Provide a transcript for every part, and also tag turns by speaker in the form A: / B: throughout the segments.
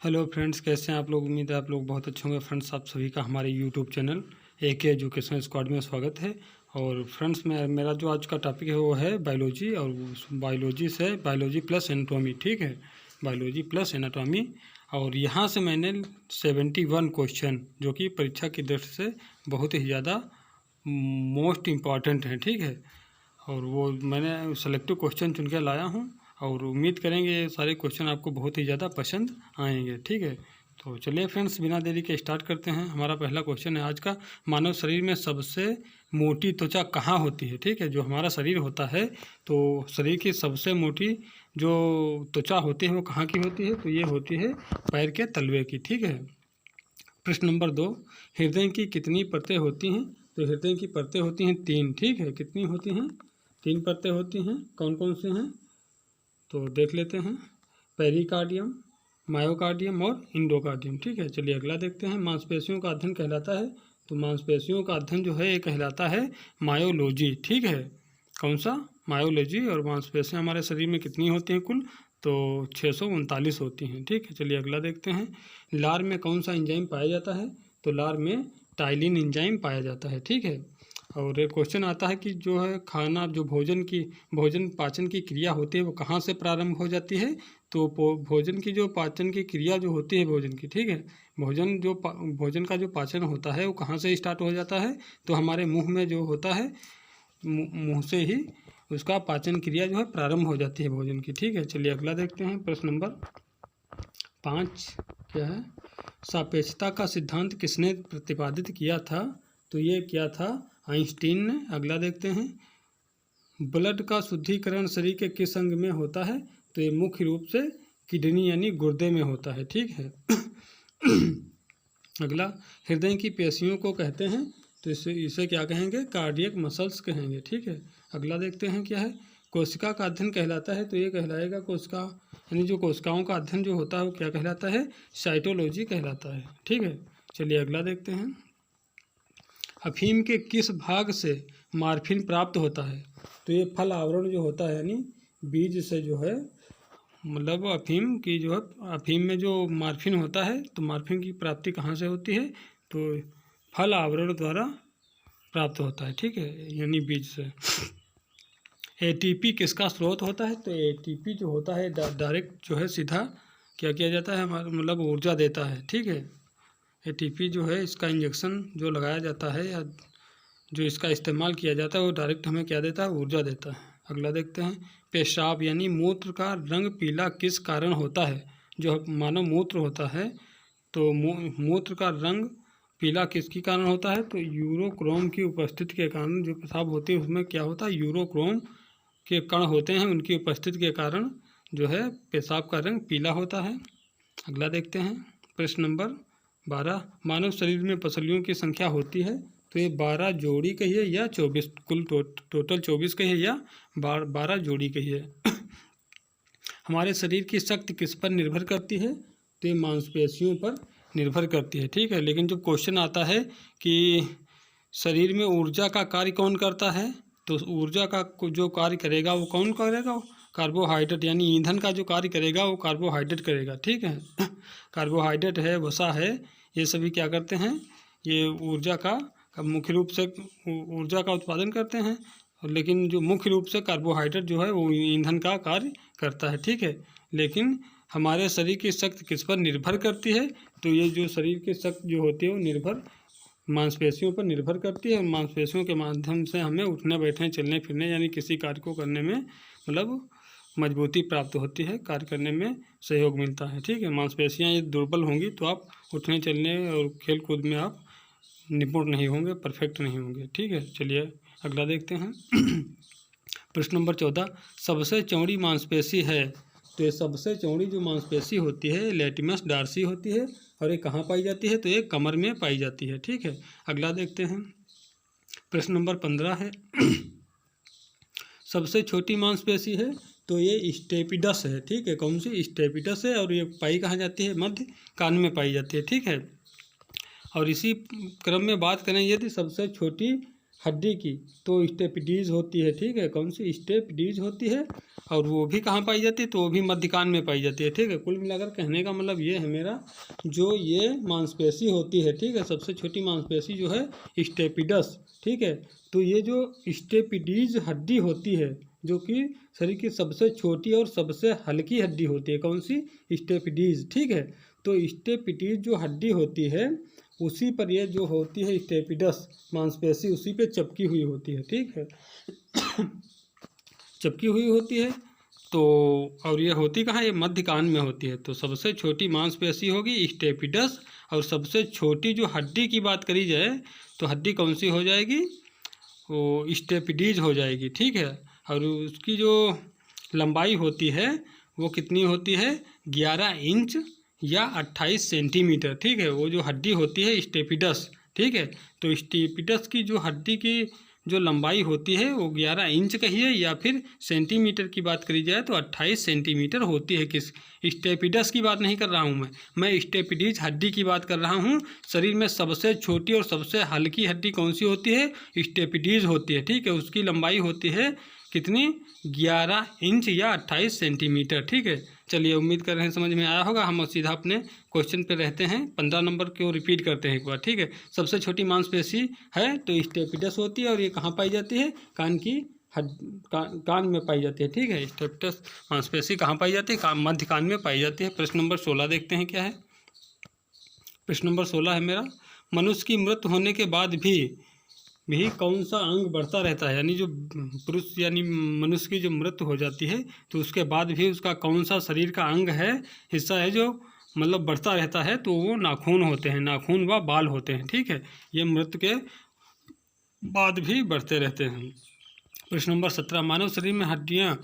A: Hello friends, कैसे हैं आप लोग। उम्मीद है आप लोग बहुत अच्छे होंगे। फ्रेंड्स, आप सभी का हमारे YouTube channel AK education squad में स्वागत है। और फ्रेंड्स, मेरा जो आज का टॉपिक है वो है बायोलॉजी, और बायोलॉजी से बायोलॉजी प्लस एनाटॉमी। ठीक है, बायोलॉजी प्लस एनाटॉमी। और यहाँ से मैंने 71 क्वेश्चन जो कि परीक्षा की दृष्टि से बहुत ही ज़्यादा मोस्ट इम्पॉर्टेंट हैं। ठीक है, और वो मैंने सेलेक्टिव क्वेश्चन चुन के लाया हूँ, और उम्मीद करेंगे ये सारे क्वेश्चन आपको बहुत ही ज़्यादा पसंद आएंगे। ठीक है, तो चलिए फ्रेंड्स, बिना देरी के स्टार्ट करते हैं। हमारा पहला क्वेश्चन है आज का, मानव शरीर में सबसे मोटी त्वचा कहाँ होती है। ठीक है, जो हमारा शरीर होता है तो शरीर की सबसे मोटी जो त्वचा होती है वो कहाँ की होती है, तो ये होती है पैर के तलवे की। ठीक है। प्रश्न नंबर 2, हृदय की कितनी परतें होती हैं, तो हृदय की परतें होती हैं 3। ठीक है, कितनी होती हैं, 3 परतें होती हैं। कौन कौन से हैं, तो देख लेते हैं। पेरिकार्डियम, मायोकार्डियम और इंडोकार्डियम। ठीक है, चलिए अगला देखते हैं। मांसपेशियों का अध्ययन कहलाता है, तो मांसपेशियों का अध्ययन जो है ये कहलाता है मायोलॉजी। ठीक है, कौन सा, मायोलॉजी। और मांसपेशियाँ हमारे शरीर में कितनी होती हैं कुल, तो 639 होती हैं। ठीक है, चलिए अगला देखते हैं। लार में कौन सा एंजाइम पाया जाता है, तो लार में टाइलिन एंजाइम पाया जाता है। ठीक है, और एक क्वेश्चन आता है कि जो है खाना, जो भोजन पाचन की क्रिया होती है वो कहाँ से प्रारंभ हो जाती है, तो भोजन की जो पाचन की क्रिया जो होती है भोजन की, ठीक है, भोजन का जो पाचन होता है वो कहाँ से स्टार्ट हो जाता है, तो हमारे मुंह में जो होता है, मुंह से ही उसका पाचन क्रिया जो है प्रारंभ हो जाती है भोजन की। ठीक है, चलिए अगला देखते हैं। प्रश्न नंबर 5 क्या है, सापेक्षता का सिद्धांत किसने प्रतिपादित किया था, तो ये किया था आइंस्टीन ने। अगला देखते हैं। ब्लड का शुद्धिकरण शरीर के किस अंग में होता है, तो ये मुख्य रूप से किडनी यानी गुर्दे में होता है। ठीक है। अगला, हृदय की पेशियों को कहते हैं, तो इसे क्या कहेंगे, कार्डियक मसल्स कहेंगे। ठीक है, अगला देखते हैं क्या है। कोशिका का अध्ययन कहलाता है, तो ये कहलाएगा कोशिका यानी जो कोशिकाओं का अध्ययन जो होता है वो क्या कहलाता है, साइटोलॉजी कहलाता है। ठीक है, चलिए अगला देखते हैं। अफीम के किस भाग से मार्फिन प्राप्त होता है, तो ये फल आवरण जो होता है यानी बीज से जो है, मतलब अफीम की जो है, अफीम में जो मार्फिन होता है, तो मार्फिन की प्राप्ति कहाँ से होती है, तो फल आवरण द्वारा प्राप्त होता है। ठीक है, यानी बीज से। ATP किसका स्रोत होता है, तो ATP जो होता है डायरेक्ट जो है सीधा क्या किया जाता है, हमारा मतलब ऊर्जा देता है। ठीक है, ATP जो है इसका इंजेक्शन जो लगाया जाता है या जो इसका इस्तेमाल किया जाता है वो डायरेक्ट हमें क्या देता है, ऊर्जा देता है। अगला देखते हैं। पेशाब यानी मूत्र का रंग पीला किस कारण होता है, जो मानव मूत्र होता है तो मूत्र का रंग पीला किसके कारण होता है, तो यूरोक्रोम की उपस्थिति के कारण जो पेशाब होती है उसमें क्या होता है, यूरोक्रोम के कण होते हैं, उनकी उपस्थिति के कारण जो है पेशाब का रंग पीला होता है। अगला देखते हैं। प्रश्न नंबर 12, मानव शरीर में पसलियों की संख्या होती है, तो ये 12 जोड़ी कहिए या 24, कुल टोटल 24 कहिए या 12 जोड़ी कहिए। हमारे शरीर की शक्ति किस पर निर्भर करती है, तो ये मांसपेशियों पर निर्भर करती है। ठीक है, लेकिन जब क्वेश्चन आता है कि शरीर में ऊर्जा का कार्य कौन करता है, तो ऊर्जा का जो कार्य करेगा वो कौन करेगा, कार्बोहाइड्रेट यानी ईंधन का जो कार्य करेगा वो कार्बोहाइड्रेट करेगा। ठीक है, कार्बोहाइड्रेट है, वसा है, ये सभी क्या करते हैं, ये ऊर्जा का मुख्य रूप से ऊर्जा का उत्पादन करते हैं, लेकिन जो मुख्य रूप से कार्बोहाइड्रेट जो है वो ईंधन का कार्य करता है। ठीक है, लेकिन हमारे शरीर की शक्ति किस पर निर्भर करती है, तो ये जो शरीर की शक्ति जो होती है वो निर्भर मांसपेशियों पर निर्भर करती है, और मांसपेशियों के माध्यम से हमें उठने बैठने चलने फिरने यानी किसी कार्य को करने में मतलब मजबूती प्राप्त होती है, कार्य करने में सहयोग मिलता है। ठीक है, मांसपेशियाँ ये दुर्बल होंगी तो आप उठने चलने और खेल कूद में आप निपुण नहीं होंगे, परफेक्ट नहीं होंगे। ठीक है, चलिए अगला देखते हैं। प्रश्न नंबर 14, सबसे चौड़ी मांसपेशी है, तो ये सबसे चौड़ी जो मांसपेशी होती है लैटिमस डार्सी होती है, और ये कहाँ पाई जाती है, तो ये कमर में पाई जाती है। ठीक है, अगला देखते हैं। प्रश्न नंबर 15 है, सबसे छोटी मांसपेशी है, तो ये स्टेपिडस है। ठीक है, कौन सी, स्टेपिडस है, और ये पाई कहाँ जाती है, मध्य कान में पाई जाती है। ठीक है, और इसी क्रम में बात करें यदि सबसे छोटी हड्डी की, तो स्टेपिडीज होती है, ठीक है। कौन सी? स्टेपिडीज होती है। और वो भी कहाँ पाई जाती है? तो वो भी मध्य कान में पाई जाती है, ठीक है। कुल मिलाकर कहने का मतलब ये है मेरा, जो ये मांसपेशी होती है, ठीक है, सबसे छोटी मांसपेशी जो है स्टेपिडस, ठीक है। तो ये जो स्टेपिडीज हड्डी होती है, जो कि शरीर की सबसे छोटी और सबसे हल्की हड्डी होती है, कौन सी? स्टेपिडीज, ठीक है। तो स्टेपिडीज जो हड्डी होती है, उसी पर ये जो होती है स्टेपिडस मांसपेशी, उसी पे चिपकी हुई होती है, ठीक है। चिपकी हुई होती है। तो और ये होती कहाँ? ये मध्य कान में होती है। तो सबसे छोटी मांसपेशी होगी स्टेपिडस, और सबसे छोटी जो हड्डी की बात करी जाए तो हड्डी कौन सी हो जाएगी? वो स्टेपिडीज हो जाएगी, ठीक है। और उसकी जो लंबाई होती है वो कितनी होती है? 11 इंच या 28 सेंटीमीटर, ठीक है। वो जो हड्डी होती है स्टेपिडस, ठीक है। तो स्टेपिडस की जो हड्डी की जो लंबाई होती है वो 11 इंच कहिए, या फिर सेंटीमीटर की बात करी जाए तो 28 सेंटीमीटर होती है। किस? स्टेपिडस की बात नहीं कर रहा हूँ मैं स्टेपिडीज हड्डी की बात कर रहा हूँ। शरीर में सबसे छोटी और सबसे हल्की हड्डी कौन सी होती है? स्टेपिडीज होती है, ठीक है। उसकी लंबाई होती है कितनी? 11 इंच या 28 सेंटीमीटर, ठीक है। चलिए, उम्मीद कर रहे हैं समझ में आया होगा। हम सीधा अपने क्वेश्चन पे रहते हैं। 15 नंबर को रिपीट करते हैं एक बार, ठीक है। सबसे छोटी मांसपेशी है तो स्टेपिडस होती है, और ये कहाँ पाई जाती है? कान की कान में पाई जाती है, ठीक है। स्टेपिडस मांसपेशी कहाँ पाई जाती है? मध्य कान में पाई जाती है। प्रश्न नंबर 16 देखते हैं क्या है। प्रश्न नंबर 16 है मेरा, मनुष्य की मृत्यु होने के बाद भी कौन सा अंग बढ़ता रहता है? यानी जो पुरुष यानी मनुष्य की जो मृत्यु हो जाती है तो उसके बाद भी उसका कौन सा शरीर का अंग है, हिस्सा है, जो मतलब बढ़ता रहता है? तो वो नाखून होते हैं, नाखून व बाल होते हैं, ठीक है। ये मृत्यु के बाद भी बढ़ते रहते हैं। प्रश्न नंबर 17, मानव शरीर में हड्डियाँ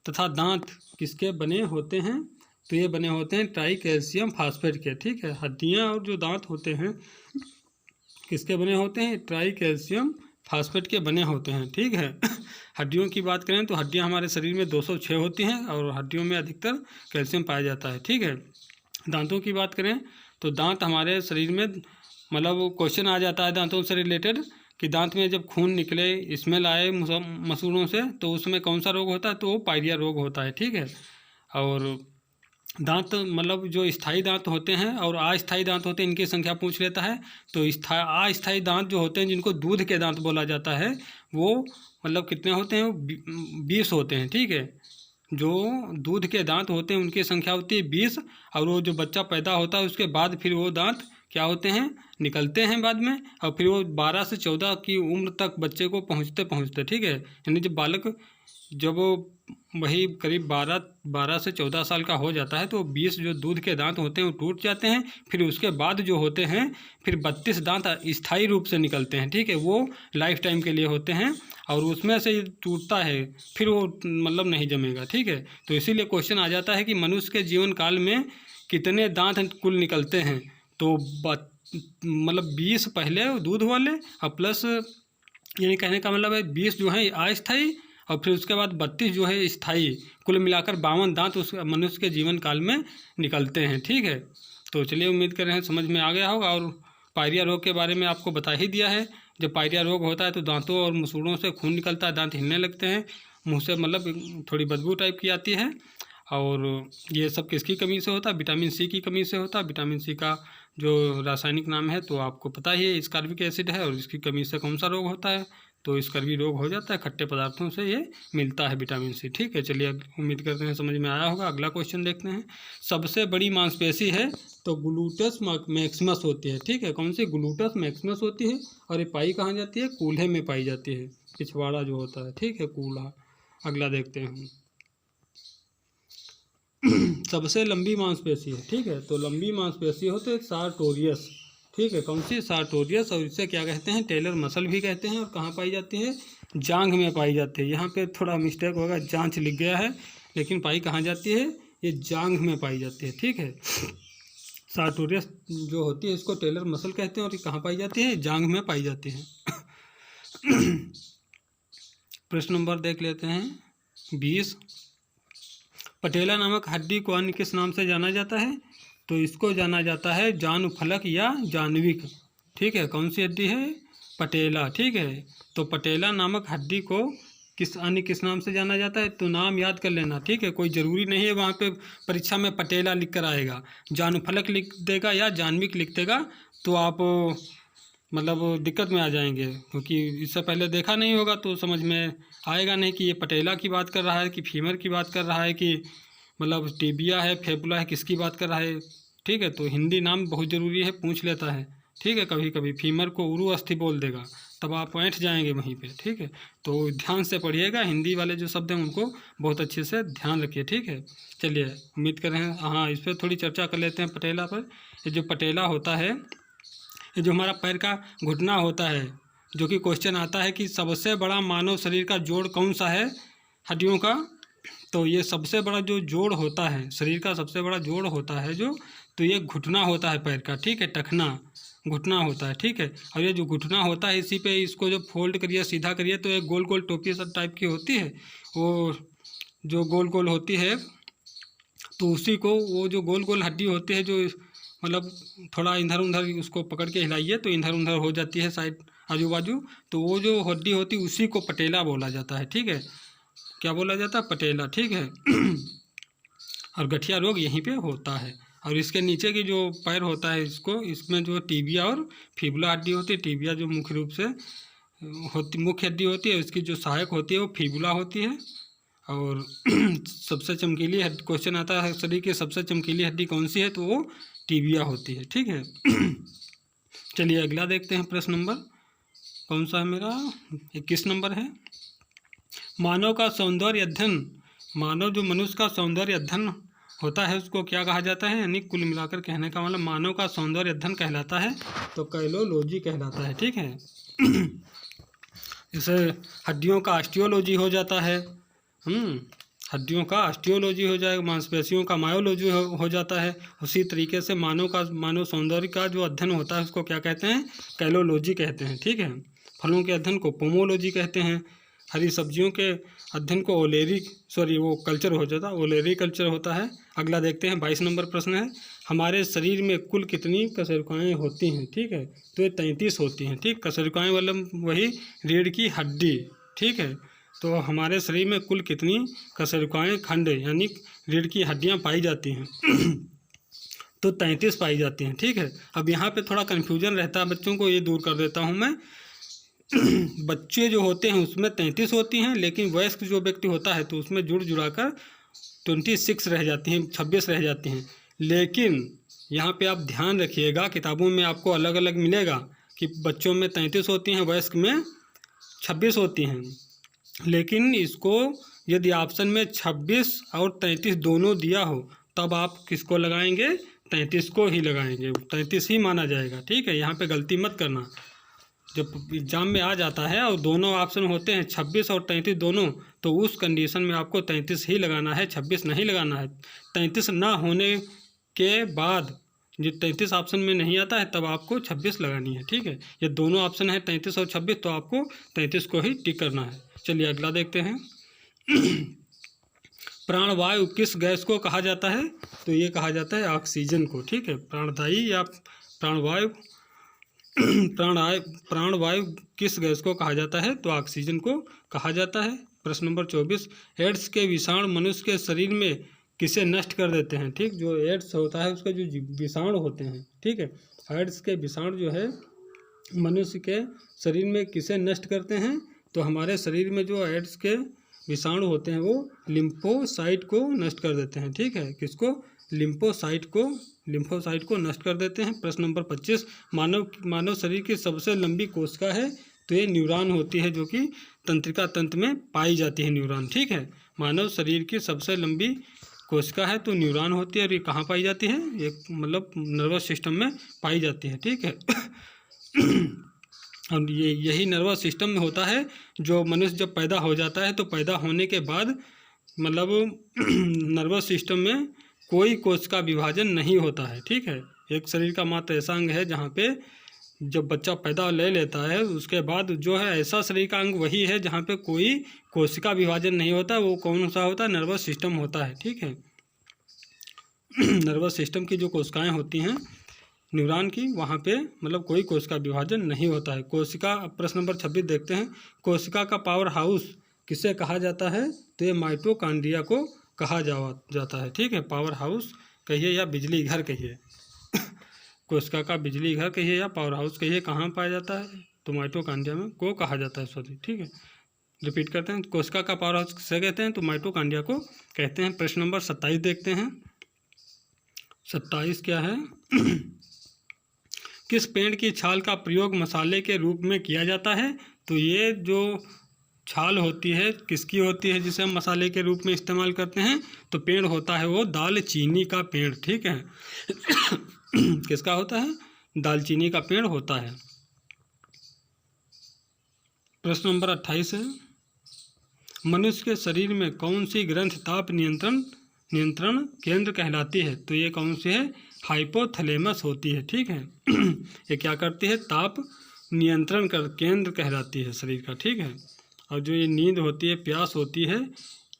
A: तथा दांत किसके बने होते हैं? तो ये बने होते हैं ट्राई कैल्शियम फास्फेट के, ठीक है। हड्डियाँ और जो दांत होते हैं किसके बने होते हैं? ट्राई कैल्शियम फास्फेट के बने होते हैं, ठीक है। हड्डियों की बात करें तो हड्डियां हमारे शरीर में 206 होती हैं, और हड्डियों में अधिकतर कैल्शियम पाया जाता है, ठीक है। दांतों की बात करें तो दांत हमारे शरीर में, मतलब क्वेश्चन आ जाता है दांतों से रिलेटेड कि दांत में जब खून निकले, स्मेल आए मसूड़ों से, तो उसमें कौन सा रोग होता है? तो वो पायरिया रोग होता है, ठीक है। और दांत मतलब जो स्थायी दांत होते हैं और अस्थायी दांत होते हैं, इनकी संख्या पूछ लेता है। तो अस्थायी दांत जो होते हैं, जिनको दूध के दांत बोला जाता है, वो मतलब कितने होते हैं? वो 20 होते हैं, ठीक है। जो दूध के दांत होते हैं उनकी संख्या होती है 20, और वो जो बच्चा पैदा होता है उसके बाद फिर वो दांत क्या होते हैं? निकलते हैं बाद में, और फिर वो 12 से 14 की उम्र तक बच्चे को पहुँचते, ठीक है। यानी जब बालक जब वही करीब 12 से 14 साल का हो जाता है तो 20 जो दूध के दांत होते हैं वो टूट जाते हैं। फिर उसके बाद जो होते हैं फिर 32 दांत स्थायी रूप से निकलते हैं, ठीक है। वो लाइफ टाइम के लिए होते हैं, और उसमें से टूटता है, फिर वो मतलब नहीं जमेगा, ठीक है। तो इसीलिए क्वेश्चन आ जाता है कि मनुष्य के जीवन काल में कितने दांत कुल निकलते हैं? तो मतलब 20 पहले दूध वाले, और प्लस यानी कहने का मतलब है 20 जो है अस्थायी, और फिर उसके बाद 32 जो है स्थायी। कुल मिलाकर 52 दांत उस मनुष्य के जीवन काल में निकलते हैं, ठीक है। तो चलिए, उम्मीद कर रहे हैं समझ में आ गया होगा। और पायरिया रोग के बारे में आपको बता ही दिया है। जब पायरिया रोग होता है तो दांतों और मसूड़ों से खून निकलता है, दांत हिलने लगते हैं, मुँह से मतलब थोड़ी बदबू टाइप की आती है। और ये सब किसकी कमी से होता है? विटामिन सी की कमी से होता है। विटामिन सी का जो रासायनिक नाम है तो आपको पता ही है, स्कार्बिक एसिड है, और इसकी कमी से कौन सा रोग होता है? तो स्कर्वी रोग हो जाता है। खट्टे पदार्थों से ये मिलता है विटामिन सी, ठीक है। चलिए, उम्मीद करते हैं समझ में आया होगा। अगला क्वेश्चन देखते हैं। सबसे बड़ी मांसपेशी है तो ग्लूटस मैक्सिमस होती है, ठीक है। कौन सी? ग्लूटस मैक्सिमस होती है। और ये पाई कहाँ जाती है? कूल्हे में पाई जाती है, पिछवाड़ा जो होता है, ठीक है, कूल्हा। अगला देखते हैं हम। सबसे लंबी मांसपेशी है, ठीक है। तो लंबी मांसपेशी होते हैं सार्टोरियस, ठीक है। कौन सी? सार्टोरियस। और इसे क्या कहते हैं? टेलर मसल भी कहते हैं। और कहाँ पाई जाती है? जांघ में पाई जाती है। यहाँ पे थोड़ा मिस्टेक होगा, जांच लिख गया है, लेकिन पाई कहाँ जाती है? ये जांघ में पाई जाती है, ठीक है। सार्टोरियस जो होती है इसको टेलर मसल कहते हैं, और ये कहाँ पाई जाती है? जांघ में पाई जाती है। प्रश्न नंबर देख लेते हैं 20। पटेला नामक हड्डी को अन्य किस नाम से जाना जाता है? तो इसको जाना जाता है जानुफलक या जानविक, ठीक है। कौन सी हड्डी है? पटेला, ठीक है। तो पटेला नामक हड्डी को किस नाम से जाना जाता है, तो नाम याद कर लेना, ठीक है। कोई ज़रूरी नहीं है वहाँ पे परीक्षा में पटेला लिख कर आएगा, जानुफलक लिख देगा या जाह्नविक लिख देगा तो आप मतलब दिक्कत में आ जाएंगे, क्योंकि इससे पहले देखा नहीं होगा तो समझ में आएगा नहीं कि ये पटेला की बात कर रहा है कि फीमर की बात कर रहा है कि मतलब टिबिया है, फेबुला है, किसकी बात कर रहा है, ठीक है। तो हिंदी नाम बहुत ज़रूरी है, पूछ लेता है, ठीक है। कभी कभी फीमर को उरु अस्थि बोल देगा, तब आप ऐंठ जाएंगे वहीं पे, ठीक है। तो ध्यान से पढ़िएगा, हिंदी वाले जो शब्द हैं उनको बहुत अच्छे से ध्यान रखिए, ठीक है। चलिए उम्मीद कर रहे हैं, हाँ इस पर थोड़ी चर्चा कर लेते हैं पटेला पर। ये जो पटेला होता है, ये जो हमारा पैर का घुटना होता है, जो कि क्वेश्चन आता है कि सबसे बड़ा मानव शरीर का जोड़ कौन सा है हड्डियों का, तो ये सबसे बड़ा जो जोड़ होता है, शरीर का सबसे बड़ा जोड़ होता है जो, तो ये घुटना होता है पैर का, ठीक है। टखना घुटना होता है, ठीक है। और ये जो घुटना होता है इसी पे इसको जो फोल्ड करिए, सीधा करिए तो एक गोल गोल टोपी सब टाइप की होती है, वो जो गोल गोल होती है, तो उसी को वो जो गोल गोल हड्डी होती है जो मतलब थोड़ा इधर उधर उसको पकड़ के हिलाइए तो इधर उधर हो जाती है साइड आजू बाजू, तो वो जो हड्डी होती है उसी को पटेला बोला जाता है, ठीक है। क्या बोला जाता है, पटेला, ठीक है। और गठिया रोग यहीं पे होता है। और इसके नीचे की जो पैर होता है इसमें जो टिबिया और फीबुला हड्डी होती है, टिबिया जो मुख्य रूप से मुख्य हड्डी होती है, उसकी जो सहायक होती है वो फीबुला होती है। और सबसे चमकीली क्वेश्चन आता है शरीर की सबसे चमकीली हड्डी कौन सी है, तो वो टिबिया होती है, ठीक है। चलिए अगला देखते हैं, प्रश्न नंबर कौन सा है मेरा, 21 नंबर है। मानव का सौंदर्य अध्ययन, मानव जो मनुष्य का सौंदर्य अध्ययन होता है उसको क्या कहा जाता है, यानी कुल मिलाकर कहने का मतलब मानव का सौंदर्य अध्ययन कहलाता है तो कैलोलॉजी कहलाता है, ठीक है। जैसे हड्डियों का ऑस्टियोलॉजी हो जाता है, हड्डियों का ऑस्टियोलॉजी हो जाएगा, मांसपेशियों का मायोलॉजी हो जाता है। उसी तरीके से मानव सौंदर्य का जो अध्ययन होता है उसको क्या कहते हैं, कैलोलॉजी कहते हैं, ठीक है। फलों के अध्ययन को पोमोलॉजी कहते हैं। हरी सब्जियों के अध्ययन को कल्चर हो जाता है, ओलेरी कल्चर होता है। अगला देखते हैं, 22 नंबर प्रश्न है, हमारे शरीर में कुल कितनी कशेरुकाएँ होती हैं, ठीक है। तो ये 33 होती हैं, ठीक। कशेरुकाएँ मतलब वही रीढ़ की हड्डी, ठीक है। तो हमारे शरीर में कुल कितनी कशेरुकाएँ खंड यानी रीढ़ की हड्डियाँ पाई जाती हैं तो 33 पाई जाती हैं, ठीक है। अब यहाँ पे थोड़ा कन्फ्यूजन रहता है बच्चों को, ये दूर कर देता हूँ मैं। बच्चे जो होते हैं उसमें 33 होती हैं, लेकिन वयस्क जो व्यक्ति होता है तो उसमें जुड़ाकर 26 रह जाती हैं, 26 रह जाती हैं। लेकिन यहाँ पे आप ध्यान रखिएगा, किताबों में आपको अलग अलग मिलेगा कि बच्चों में 33 होती हैं, वयस्क में 26 होती हैं। लेकिन इसको यदि ऑप्शन में 26 और 33 दोनों दिया हो तब आप किसको लगाएंगे, 33 को ही लगाएंगे, 33 ही माना जाएगा, ठीक है। यहाँ पे गलती मत करना, जब एग्जाम में आ जाता है और दोनों ऑप्शन होते हैं 26 और 33 दोनों, तो उस कंडीशन में आपको 33 ही लगाना है, 26 नहीं लगाना है। 33 ना होने के बाद जो 33 ऑप्शन में नहीं आता है तब आपको 26 लगानी है, ठीक है। ये दोनों ऑप्शन है 33 और 26, तो आपको 33 को ही टिक करना है। चलिए अगला देखते हैं। प्राणवायु किस गैस को कहा जाता है, तो ये कहा जाता है ऑक्सीजन को, ठीक है। प्राणदायी या प्राणवायु प्राणवायु किस गैस को कहा जाता है, तो ऑक्सीजन को कहा जाता है। प्रश्न नंबर 24, एड्स के विषाणु मनुष्य के शरीर में किसे नष्ट कर देते हैं, ठीक। जो एड्स होता है उसका जो विषाणु होते हैं, ठीक है, एड्स के विषाणु जो है मनुष्य के शरीर में किसे नष्ट करते हैं, तो हमारे शरीर में जो एड्स के विषाणु होते हैं वो लिम्फोसाइट को नष्ट कर देते हैं, ठीक है। किसको, लिम्फोसाइट को नष्ट कर देते हैं। प्रश्न नंबर 25, मानव शरीर की सबसे लंबी कोशिका है, तो ये न्यूरॉन होती है, जो कि तंत्रिका तंत्र में पाई जाती है, न्यूरॉन, ठीक है। मानव शरीर की सबसे लंबी कोशिका है तो न्यूरॉन होती है, और ये कहाँ पाई जाती है, ये मतलब नर्वस सिस्टम में पाई जाती है, ठीक है। और यही नर्वस सिस्टम में होता है, जो मनुष्य जब पैदा हो जाता है तो पैदा होने के बाद मतलब नर्वस सिस्टम में कोई कोशिका विभाजन नहीं होता है, ठीक है। एक शरीर का मात्र ऐसा अंग है जहाँ पे जब बच्चा पैदा ले लेता है उसके बाद जो है ऐसा शरीर का अंग वही है जहाँ पे कोई कोशिका विभाजन नहीं होता, वो कौन सा होता है, नर्वस सिस्टम होता है, ठीक है। नर्वस सिस्टम की जो कोशिकाएं होती हैं न्यूरॉन की, वहाँ पे मतलब कोई कोशिका विभाजन नहीं होता है। कोशिका, प्रश्न नंबर 26 देखते हैं, कोशिका का पावर हाउस किसे कहा जाता है? तो ये माइटोकॉन्ड्रिया को कहा जाता है, ठीक है। पावर हाउस कहिए या बिजली घर कहिए कोशिका का बिजली घर कहिए या पावर हाउस कहिए, कहाँ पाया जाता है? तो माइटोकॉन्ड्रिया में को कहा जाता है, सॉरी, ठीक है। रिपीट करते हैं, कोशिका का पावर हाउस किसे कहते हैं? तो माइटोकॉन्ड्रिया को कहते हैं। प्रश्न नंबर 27 देखते हैं। 27 क्या है? किस पेड़ की छाल का प्रयोग मसाले के रूप में किया जाता है? तो ये जो छाल होती है किसकी होती है जिसे हम मसाले के रूप में इस्तेमाल करते हैं? तो पेड़ होता है वो दालचीनी का पेड़, ठीक है किसका होता है? दालचीनी का पेड़ होता है। प्रश्न नंबर 28 है, मनुष्य के शरीर में कौन सी ग्रंथि ताप नियंत्रण केंद्र कहलाती है? तो ये कौन सी है? हाइपोथैलेमस होती है, ठीक है ये क्या करती है? ताप नियंत्रण कर केंद्र कहलाती है शरीर का, ठीक है। और जो ये नींद होती है, प्यास होती है,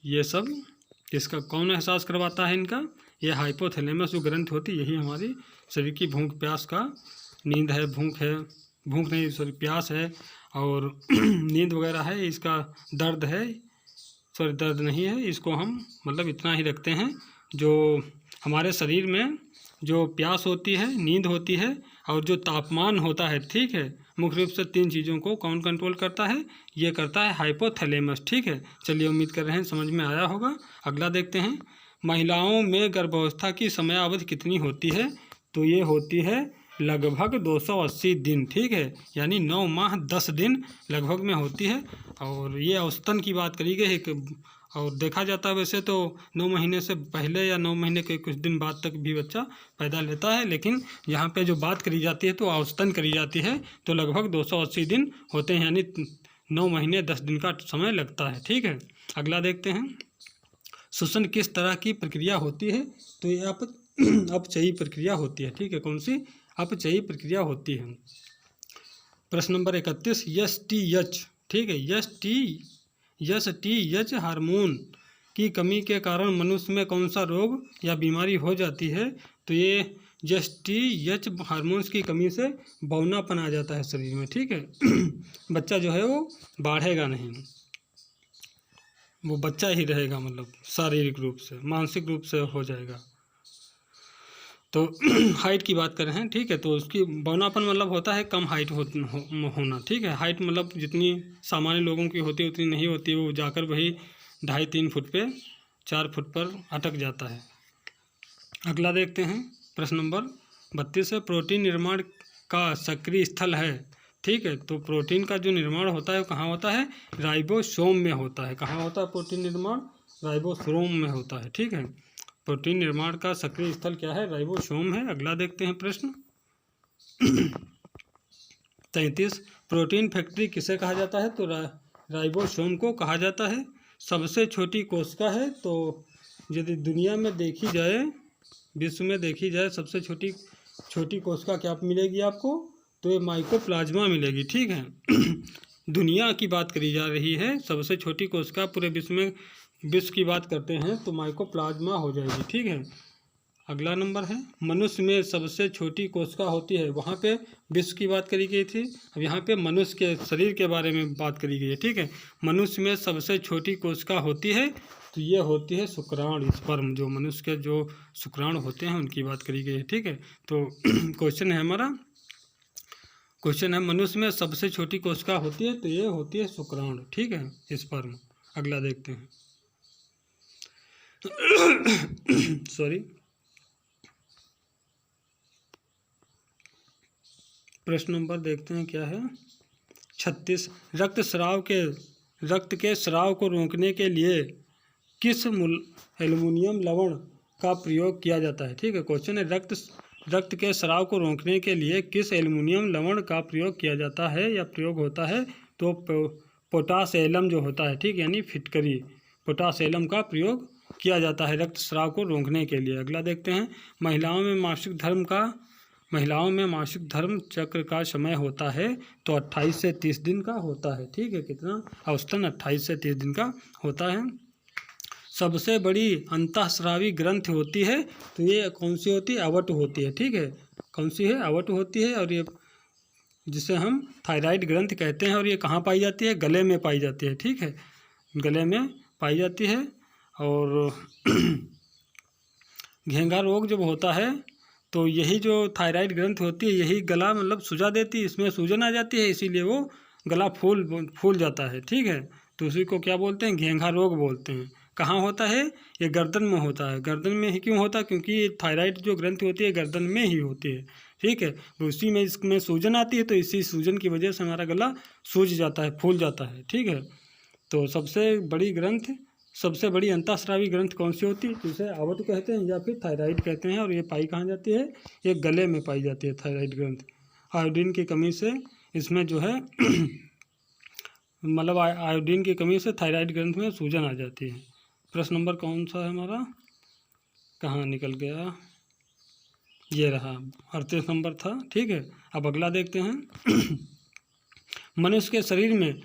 A: ये सब किसका, कौन एहसास करवाता है इनका? ये हाइपोथैलेमस जो ग्रंथि होती है, यही हमारी शरीर की भूख प्यास का, नींद है, भूख नहीं, सॉरी, प्यास है और नींद वगैरह है, इसका दर्द है, सॉरी दर्द नहीं है, इसको हम मतलब इतना ही रखते हैं। जो हमारे शरीर में जो प्यास होती है, नींद होती है और जो तापमान होता है, ठीक है, मुख्य रूप से 3 चीज़ों को कौन कंट्रोल करता है? ये करता है हाइपोथैलेमस, ठीक है। चलिए, उम्मीद कर रहे हैं समझ में आया होगा। अगला देखते हैं, महिलाओं में गर्भावस्था की समयावधि कितनी होती है? तो ये होती है लगभग 280 दिन, ठीक है, यानी 9 माह 10 दिन लगभग में होती है। और ये औसतन की बात करी गई है और देखा जाता है वैसे तो 9 महीने से पहले या 9 महीने के कुछ दिन बाद तक भी बच्चा पैदा लेता है, लेकिन यहाँ पे जो बात करी जाती है तो औसतन करी जाती है, तो लगभग 280 दिन होते हैं, यानी 9 महीने 10 दिन का समय लगता है, ठीक है। अगला देखते हैं, श्वसन किस तरह की प्रक्रिया होती है? तो ये अपचयी प्रक्रिया होती है, ठीक है। कौन सी? अपचयी प्रक्रिया होती है। प्रश्न नंबर 31, एसटीएच, ठीक है, एसटीएच हार्मोन की कमी के कारण मनुष्य में कौन सा रोग या बीमारी हो जाती है? तो ये एसटीएच हार्मोन्स की कमी से बौनापन आ जाता है शरीर में, ठीक है बच्चा जो है वो बढ़ेगा नहीं, वो बच्चा ही रहेगा, मतलब शारीरिक रूप से, मानसिक रूप से हो जाएगा। तो हाइट की बात कर रहे हैं, ठीक है, तो उसकी बौनापन मतलब होता है कम हाइट होना, ठीक है। हाइट मतलब जितनी सामान्य लोगों की होती है उतनी नहीं होती, वो जाकर वही 2.5-3 फुट पे 4 फुट पर अटक जाता है। अगला देखते हैं, प्रश्न नंबर 32 है, प्रोटीन निर्माण का सक्रिय स्थल है, ठीक है। तो प्रोटीन का जो निर्माण होता है वो कहाँ होता है? राइबोसोम में होता है। कहाँ होता है प्रोटीन निर्माण? राइबोसोम में होता है, ठीक है। प्रोटीन निर्माण का सक्रिय स्थल क्या है? राइबोसोम है। अगला देखते हैं प्रश्न 33, प्रोटीन फैक्ट्री किसे कहा जाता है? तो राइबोसोम को कहा जाता है। सबसे छोटी कोशिका है, तो यदि दुनिया में देखी जाए, विश्व में देखी जाए, सबसे छोटी कोशिका क्या मिलेगी आपको? तो ये माइकोप्लाज्मा मिलेगी, ठीक है दुनिया की बात करी जा रही है, सबसे छोटी कोशिका पूरे विश्व की बात करते हैं तो माइकोप्लाज्मा हो जाएगी, ठीक है। अगला नंबर है, मनुष्य में सबसे छोटी कोशिका होती है, वहाँ पे विश्व की बात करी गई थी, अब यहाँ पे मनुष्य के शरीर के बारे में बात करी गई है, ठीक है। मनुष्य में सबसे छोटी कोशिका होती है, तो ये होती है शुक्राणु, स्पर्म, जो मनुष्य के जो शुक्राणु होते हैं उनकी बात करी गई है, ठीक है। तो क्वेश्चन है हमारा, क्वेश्चन है मनुष्य में सबसे छोटी कोशिका होती है, तो ये होती है शुक्राणु, ठीक है, स्पर्म। अगला देखते हैं सॉरी, प्रश्न नंबर देखते हैं क्या है 36, रक्त के स्राव को रोकने के लिए किस एल्युमिनियम लवण का प्रयोग किया जाता है? ठीक है, क्वेश्चन है रक्त के स्राव को रोकने के लिए किस एल्युमिनियम लवण का प्रयोग किया जाता है या प्रयोग होता है? तो पोटाशियम जो होता है, ठीक, यानी फिटकरी, पोटाशियम का प्रयोग किया जाता है रक्त स्राव को रोकने के लिए। अगला देखते हैं, महिलाओं में मासिक धर्म चक्र का समय होता है, तो 28 से 30 दिन का होता है, ठीक है, कितना औसतन 28 से 30 दिन का होता है। सबसे बड़ी अंतःस्रावी ग्रंथि होती है, तो ये कौन सी होती है? अवट होती है, ठीक है, कौन सी है, अवट होती है, और ये जिसे हम थायराइड ग्रंथ कहते हैं। और ये कहाँ पाई जाती है, गले में पाई जाती है, ठीक है, गले में पाई जाती है। और घेंघा रोग जब होता है तो यही जो थायराइड ग्रंथ होती है यही गला मतलब सुझा देती है, इसमें सूजन आ जाती है, इसीलिए वो गला फूल जाता है, ठीक है। तो उसी को क्या बोलते हैं, घेंघा रोग बोलते हैं। कहाँ होता है, ये गर्दन में होता है। गर्दन में ही क्यों होता है, क्योंकि ये थायराइड जो ग्रंथि होती है गर्दन में ही होती है, ठीक है। तो उसी में इसमें सूजन आती है, तो इसी सूजन की वजह से हमारा गला सूज जाता है, फूल जाता है, ठीक है। तो सबसे बड़ी अंतःस्रावी ग्रंथ कौन सी होती है, जिसे अवट कहते हैं या फिर थायराइड कहते हैं। और ये पाई कहाँ जाती है, ये गले में पाई जाती है थायराइड ग्रंथ। आयोडीन की कमी से इसमें जो है मतलब आयोडीन की कमी से थायराइड ग्रंथ में सूजन आ जाती है। प्रश्न नंबर कौन सा है हमारा, कहाँ निकल गया, ये रहा 38 नंबर था, ठीक है। अब अगला देखते हैं। मनुष्य के शरीर में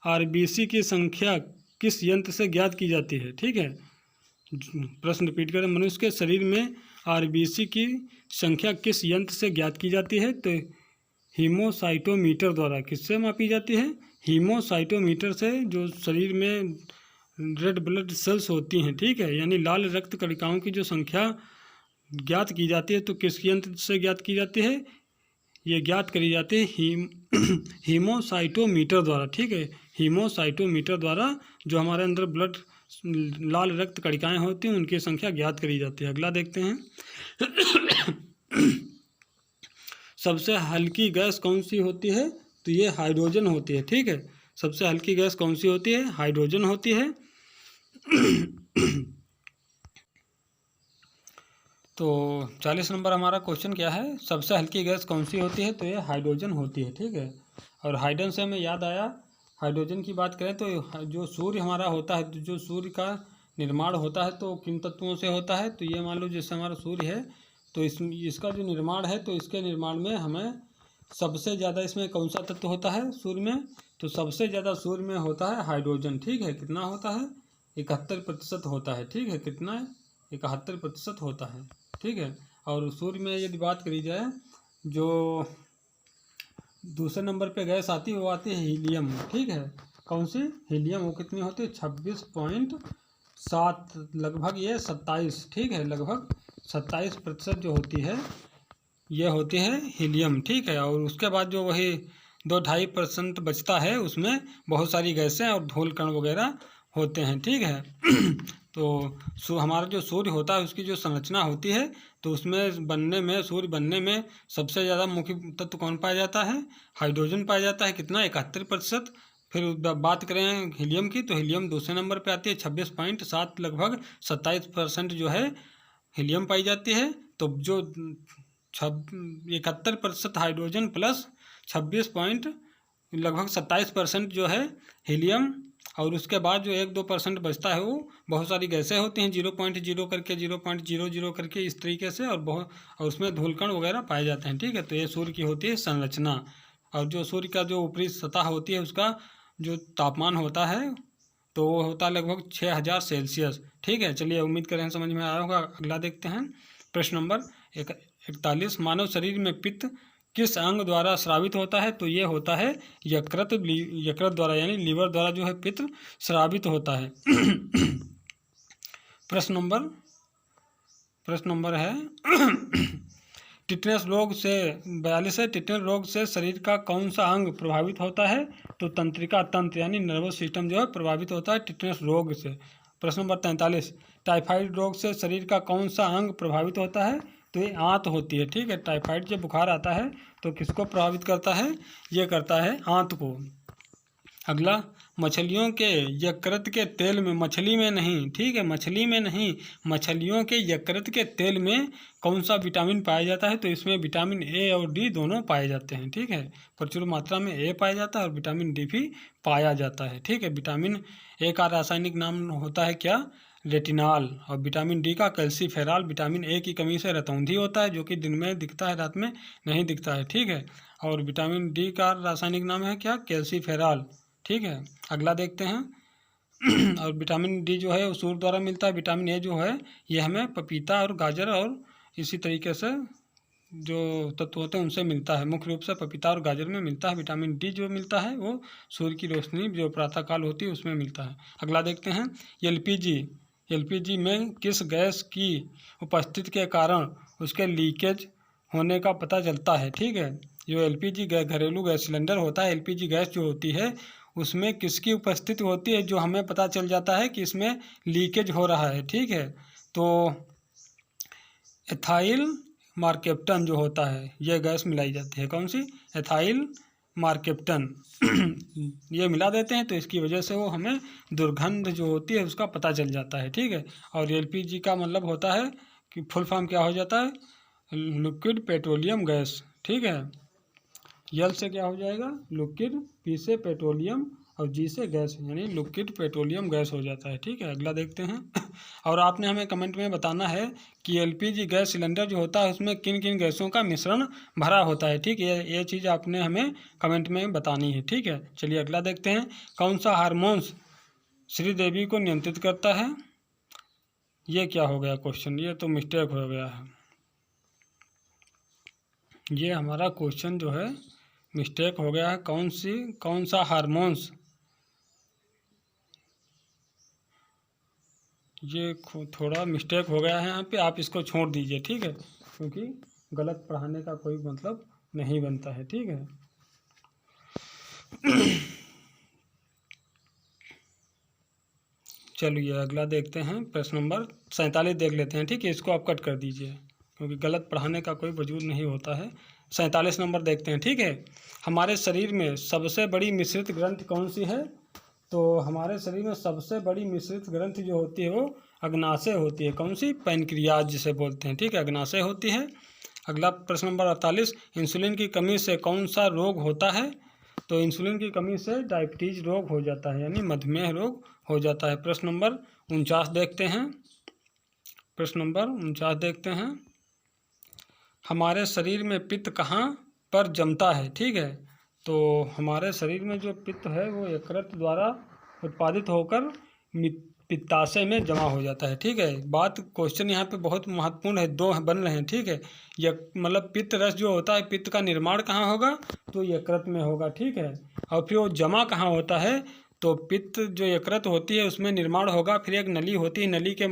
A: आरबीसी की संख्या किस यंत्र से ज्ञात की जाती है, ठीक है। प्रश्न रिपीट करें, मनुष्य के शरीर में आरबीसी की संख्या किस यंत्र से ज्ञात की जाती है, तो हीमोसाइटोमीटर द्वारा। किससे मापी जाती है, हीमोसाइटोमीटर से, जो शरीर में रेड ब्लड सेल्स होती हैं, ठीक है, यानी लाल रक्त कणिकाओं की जो संख्या ज्ञात की जाती है, तो किस यंत्र से ज्ञात की जाती है, ये ज्ञात करी जाती है हीमोसाइटोमीटर द्वारा, ठीक है। हीमोसाइटोमीटर द्वारा जो हमारे अंदर ब्लड लाल रक्त कणिकाएं होती हैं उनकी संख्या ज्ञात करी जाती है। अगला देखते हैं। सबसे हल्की गैस कौन सी होती है, तो ये हाइड्रोजन होती है, ठीक है। सबसे हल्की गैस कौन सी होती है, हाइड्रोजन होती है। तो 40 नंबर हमारा क्वेश्चन क्या है, सबसे हल्की गैस कौन सी होती है, तो ये हाइड्रोजन होती है, ठीक है। और हाइड्रोजन से हमें याद आया, हाइड्रोजन की बात करें तो जो सूर्य हमारा होता है, तो जो सूर्य का निर्माण होता है तो किन तत्वों से होता है, तो ये मान लो जैसे हमारा सूर्य है तो इसका जो निर्माण है, तो इसके निर्माण में हमें सबसे ज़्यादा इसमें कौन सा तत्व होता है सूर्य में, तो सबसे ज़्यादा सूर्य में होता है हाइड्रोजन, ठीक है। कितना होता है, 71% होता है, ठीक है। कितना है, 71% होता है, ठीक है। और सूर्य में यदि बात करी जाए, जो दूसरे नंबर पे गैस आती है वो आती है हीलियम, ठीक है। कौन सी, हीलियम। वो कितनी होती है, 26.7, लगभग ये 27, ठीक है, लगभग 27% जो होती है ये होती है हीलियम, ठीक है। और उसके बाद जो वही 2-2.5% बचता है, उसमें बहुत सारी गैसें और धूल कण वगैरह होते हैं, ठीक है। तो हमारा जो सूर्य होता है उसकी जो संरचना होती है, तो उसमें सूर्य बनने में सबसे ज़्यादा मुख्य तत्व कौन पाया जाता है, हाइड्रोजन पाया जाता है। कितना, 71%। फिर बात करें हीलियम की, तो हीलियम दूसरे नंबर पे आती है 26.7, लगभग 27% जो है हीलियम पाई जाती है। तो जो 71% हाइड्रोजन प्लस 26 लगभग 27% जो है हीलियम, और उसके बाद जो 1-2% बचता है वो बहुत सारी गैसें होती हैं, 0.0 करके 0.00 करके इस तरीके से, और उसमें धूलकण वगैरह पाए जाते हैं, ठीक है। तो ये सूर्य की होती है संरचना। और जो सूर्य का जो ऊपरी सतह होती है उसका जो तापमान होता है तो वो होता है लगभग 6000 सेल्सियस, ठीक है। चलिए, उम्मीद करें समझ में आया होगा। अगला देखते हैं, प्रश्न नंबर 41। मानव शरीर में पित्त किस अंग द्वारा स्रावित होता है, तो ये होता है यकृत द्वारा, यानी लीवर द्वारा जो है पित्त स्रावित होता है। प्रश्न नंबर है टिटनेस रोग से 42 है। टिटनेस रोग से शरीर का कौन सा अंग प्रभावित होता है, तो तंत्रिका तंत्र यानी नर्वस सिस्टम जो है प्रभावित होता है टिटनेस रोग से। प्रश्न नंबर 43। टाइफाइड रोग से शरीर का कौन सा अंग प्रभावित होता है, तो ये आंत होती है, ठीक है। टाइफाइड जब बुखार आता है तो किसको प्रभावित करता है, ये करता है आंत को। अगला, मछलियों के यकृत के तेल में, मछली में नहीं, ठीक है, मछली में नहीं, मछलियों के यकृत के तेल में कौन सा विटामिन पाया जाता है, तो इसमें विटामिन ए और डी दोनों पाए जाते हैं, ठीक है। प्रचुर मात्रा में ए पाया जाता है और विटामिन डी भी पाया जाता है, ठीक है। विटामिन ए का रासायनिक नाम होता है क्या, रेटिनॉल, और विटामिन डी का कैल्सीफेरॉल। विटामिन ए की कमी से रतौंधी होता है, जो कि दिन में दिखता है, रात में नहीं दिखता है, ठीक है। और विटामिन डी का रासायनिक नाम है क्या, कैल्सीफेरॉल, ठीक है। अगला देखते हैं। और विटामिन डी जो है वो सूर्य द्वारा मिलता है। विटामिन ए जो है ये हमें पपीता और गाजर और इसी तरीके से जो तत्व होते हैं उनसे मिलता है। मुख्य रूप से पपीता और गाजर में मिलता है। विटामिन डी जो मिलता है वो सूर्य की रोशनी जो प्रातःकाल होती है उसमें मिलता है। अगला देखते हैं एलपीजी में किस गैस की उपस्थिति के कारण उसके लीकेज होने का पता चलता है। ठीक है, जो एलपीजी घरेलू गैस सिलेंडर होता है, एलपीजी गैस जो होती है उसमें किसकी उपस्थिति होती है जो हमें पता चल जाता है कि इसमें लीकेज हो रहा है। ठीक है, तो एथाइल मार्केप्टन जो होता है ये गैस मिलाई जाती है। कौन सी? एथाइल मार्केप्टन ये मिला देते हैं तो इसकी वजह से वो हमें दुर्गंध जो होती है उसका पता चल जाता है। ठीक है, और एलपीजी का मतलब होता है कि फुल फॉर्म क्या हो जाता है? Liquid petroleum gas. ठीक है, यल से क्या हो जाएगा? लिक्विड, पी से पेट्रोलियम और जी से गैस, यानी लिक्विड पेट्रोलियम गैस हो जाता है। ठीक है, अगला देखते हैं। और आपने हमें कमेंट में बताना है कि एलपीजी गैस सिलेंडर जो होता है उसमें किन किन गैसों का मिश्रण भरा होता है। ठीक है, ये चीज़ आपने हमें कमेंट में बतानी है। ठीक है, चलिए अगला देखते हैं। कौन सा हार्मोन्स श्रीदेवी को नियंत्रित करता है? ये क्या हो गया क्वेश्चन? ये तो मिस्टेक हो गया है। ये हमारा क्वेश्चन जो है मिस्टेक हो गया है। कौन सा हार्मोन्स, ये थोड़ा मिस्टेक हो गया है यहाँ पे, आप इसको छोड़ दीजिए। ठीक है, क्योंकि गलत पढ़ाने का कोई मतलब नहीं बनता है। ठीक है, चलिए अगला देखते हैं। प्रश्न नंबर 47 देख लेते हैं। ठीक है, इसको आप कट कर दीजिए क्योंकि गलत पढ़ाने का कोई वजूद नहीं होता है। 47 नंबर देखते हैं। ठीक है, हमारे शरीर में सबसे बड़ी मिश्रित ग्रंथि कौन सी है? तो हमारे शरीर में सबसे बड़ी मिश्रित ग्रंथि जो होती है वो अग्नाशय होती है। कौन सी? पैनक्रियाज जिसे बोलते हैं। ठीक है, अग्नाशय होती है। अगला प्रश्न नंबर 48, इंसुलिन की कमी से कौन सा रोग होता है? तो इंसुलिन की कमी से डायबिटीज रोग हो जाता है, यानी मधुमेह रोग हो जाता है। प्रश्न नंबर 49 देखते हैं। प्रश्न नंबर 49 देखते हैं। हमारे शरीर में पित्त कहाँ पर जमता है? ठीक है, तो हमारे शरीर में जो पित्त है वो यकृत द्वारा उत्पादित होकर पित्ताशय में जमा हो जाता है। ठीक है, बात क्वेश्चन यहाँ पे बहुत महत्वपूर्ण है, दो बन रहे हैं। ठीक है, मतलब पित्त रस जो होता है, पित्त का निर्माण कहाँ होगा? तो यकृत में होगा। ठीक है, और फिर वो जमा कहाँ होता है? तो पित्त जो यकृत होती है उसमें निर्माण होगा, फिर एक नली होती है, नली के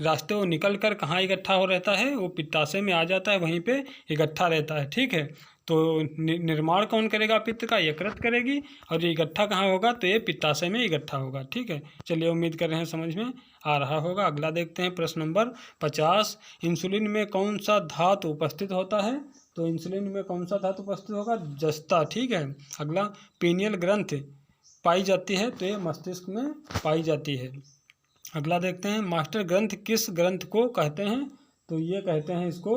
A: रास्ते वो निकल कर कहाँ इकट्ठा हो रहता है? वो पित्ताशय में आ जाता है, वहीं पे इकट्ठा रहता है। ठीक है, तो निर्माण कौन करेगा? पित्त का यकृत करेगी, और ये इकट्ठा कहाँ होगा? तो ये पित्ताशय में इकट्ठा होगा। ठीक है, चलिए उम्मीद कर रहे हैं समझ में आ रहा होगा। अगला देखते हैं। प्रश्न नंबर 50, इंसुलिन में कौन सा धातु उपस्थित होता है? तो इंसुलिन में कौन सा धातु उपस्थित होगा? जस्ता। ठीक है, अगला पीनियल ग्रंथ पाई जाती है, तो ये मस्तिष्क में पाई जाती है। अगला देखते हैं। मास्टर ग्रंथ किस ग्रंथ को कहते हैं? तो ये कहते हैं इसको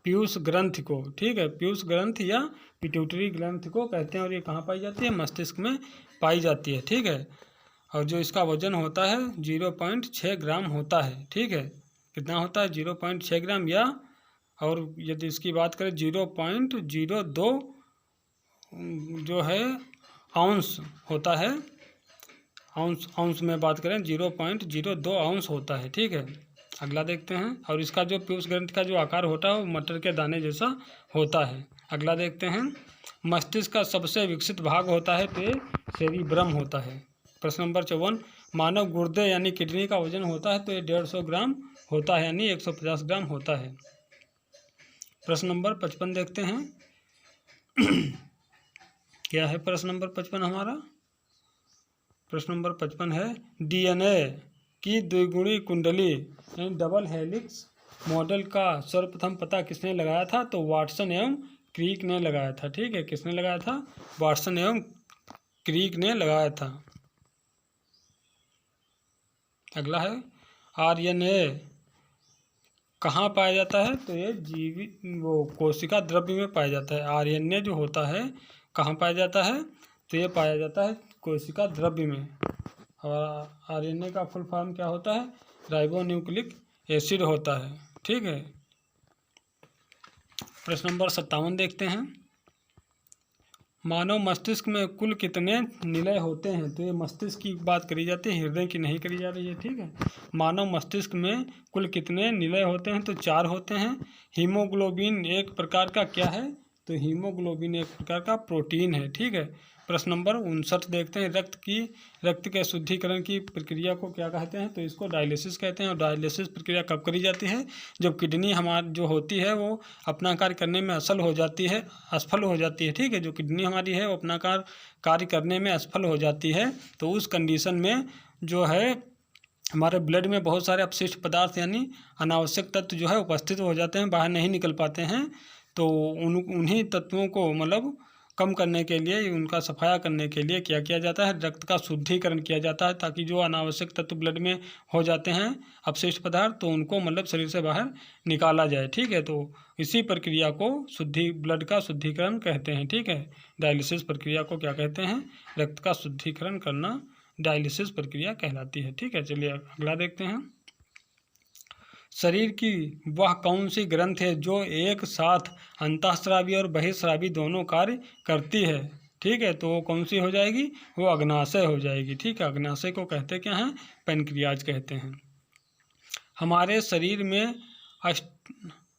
A: पीयूष ग्रंथ को। ठीक है, पीयूष ग्रंथ या पिट्यूटरी ग्रंथ को कहते हैं, और ये कहाँ पाई जाती है? मस्तिष्क में पाई जाती है। ठीक है, और जो इसका वजन होता है 0.6 ग्राम होता है। ठीक है, कितना होता है? 0.6 ग्राम, या और यदि इसकी बात करें 0.02 जो है आउंस होता है। आउंस में बात करें 0.02 आउंस होता है। ठीक है, अगला देखते हैं। और इसका जो पीयूष ग्रंथ का जो आकार होता है वो मटर के दाने जैसा होता है। अगला देखते हैं। मस्तिष्क का सबसे विकसित भाग होता है, तो ये सेरिब्रम होता है। प्रश्न नंबर 54, मानव गुर्दे यानी किडनी का वजन होता है, तो ये 150 ग्राम होता है, यानी 150 ग्राम होता है। प्रश्न नंबर 55 देखते हैं। क्या है प्रश्न नंबर 55 हमारा? प्रश्न नंबर 55 है, डीएनए की द्विगुणी कुंडली यानी डबल हेलिक्स मॉडल का सर्वप्रथम पता किसने लगाया था? तो वाटसन एवं क्रिक ने लगाया था। ठीक है, किसने लगाया था? वाटसन एवं क्रिक ने लगाया था। अगला है, आरएनए कहाँ पाया जाता है? तो ये जीवित वो कोशिका द्रव्य में पाया जाता है। आरएनए जो होता है कहाँ पाया जाता है? तो ये पाया जाता है कोशिका द्रव्य में। और आरएनए का फुल फॉर्म क्या होता है? राइबोन्यूक्लिक एसिड होता है। ठीक है, प्रश्न नंबर 57 देखते हैं। मानव मस्तिष्क में कुल कितने निलय होते हैं? तो ये मस्तिष्क की बात करी जाती है, हृदय की नहीं करी जा रही है, ठीक है। मानव मस्तिष्क में कुल कितने निलय होते हैं? तो 4 होते हैं। हीमोग्लोबिन एक प्रकार का क्या है? तो हीमोग्लोबिन एक प्रकार का प्रोटीन है, ठीक है। प्रश्न नंबर 59 देखते हैं। रक्त के शुद्धिकरण की प्रक्रिया को क्या कहते हैं? तो इसको डायलिसिस कहते हैं। और डायलिसिस प्रक्रिया कब करी जाती है? जब किडनी हमारी जो होती है वो अपना कार्य करने में असफल हो जाती है, ठीक है। जो किडनी हमारी है वो अपना कार्य करने में असफल हो जाती है, तो उस कंडीशन में जो है हमारे ब्लड में बहुत सारे अपशिष्ट पदार्थ यानी अनावश्यक तत्व जो है उपस्थित हो जाते हैं, बाहर नहीं निकल पाते हैं। तो उन्हीं तत्वों को मतलब कम करने के लिए, उनका सफाया करने के लिए क्या किया जाता है? रक्त का शुद्धिकरण किया जाता है, ताकि जो अनावश्यक तत्व ब्लड में हो जाते हैं अपशिष्ट पदार्थ, तो उनको मतलब शरीर से बाहर निकाला जाए, ठीक है। तो इसी प्रक्रिया को ब्लड का शुद्धिकरण कहते हैं, ठीक है। डायलिसिस प्रक्रिया को क्या कहते हैं? रक्त का शुद्धिकरण करना डायलिसिस प्रक्रिया कहलाती है, ठीक है। चलिए अगला देखते हैं। शरीर की वह कौन सी ग्रंथि है जो एक साथ अंतःस्रावी और बहिःस्रावी दोनों कार्य करती है? ठीक है, तो वो कौन सी हो जाएगी? वो अग्नाशय हो जाएगी, ठीक है। अग्नाशय को कहते क्या हैं? पैनक्रियाज कहते हैं। हमारे शरीर में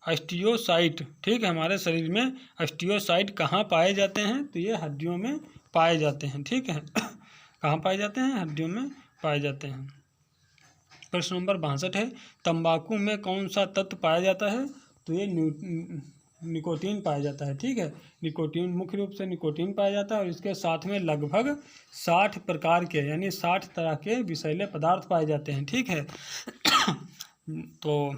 A: अस्टियोसाइट, ठीक है, हमारे शरीर में अस्टियोसाइट कहाँ पाए जाते हैं? तो ये हड्डियों में पाए जाते हैं, ठीक है। कहाँ पाए जाते हैं? हड्डियों में पाए जाते हैं। प्रश्न नंबर 62 है। तंबाकू में कौन सा तत्व पाया जाता है? तो ये निकोटीन पाया जाता है, ठीक है। निकोटीन, मुख्य रूप से निकोटीन पाया जाता है, और इसके साथ में लगभग 60 प्रकार के यानी 60 तरह के विषैले पदार्थ पाए जाते हैं, ठीक है। तो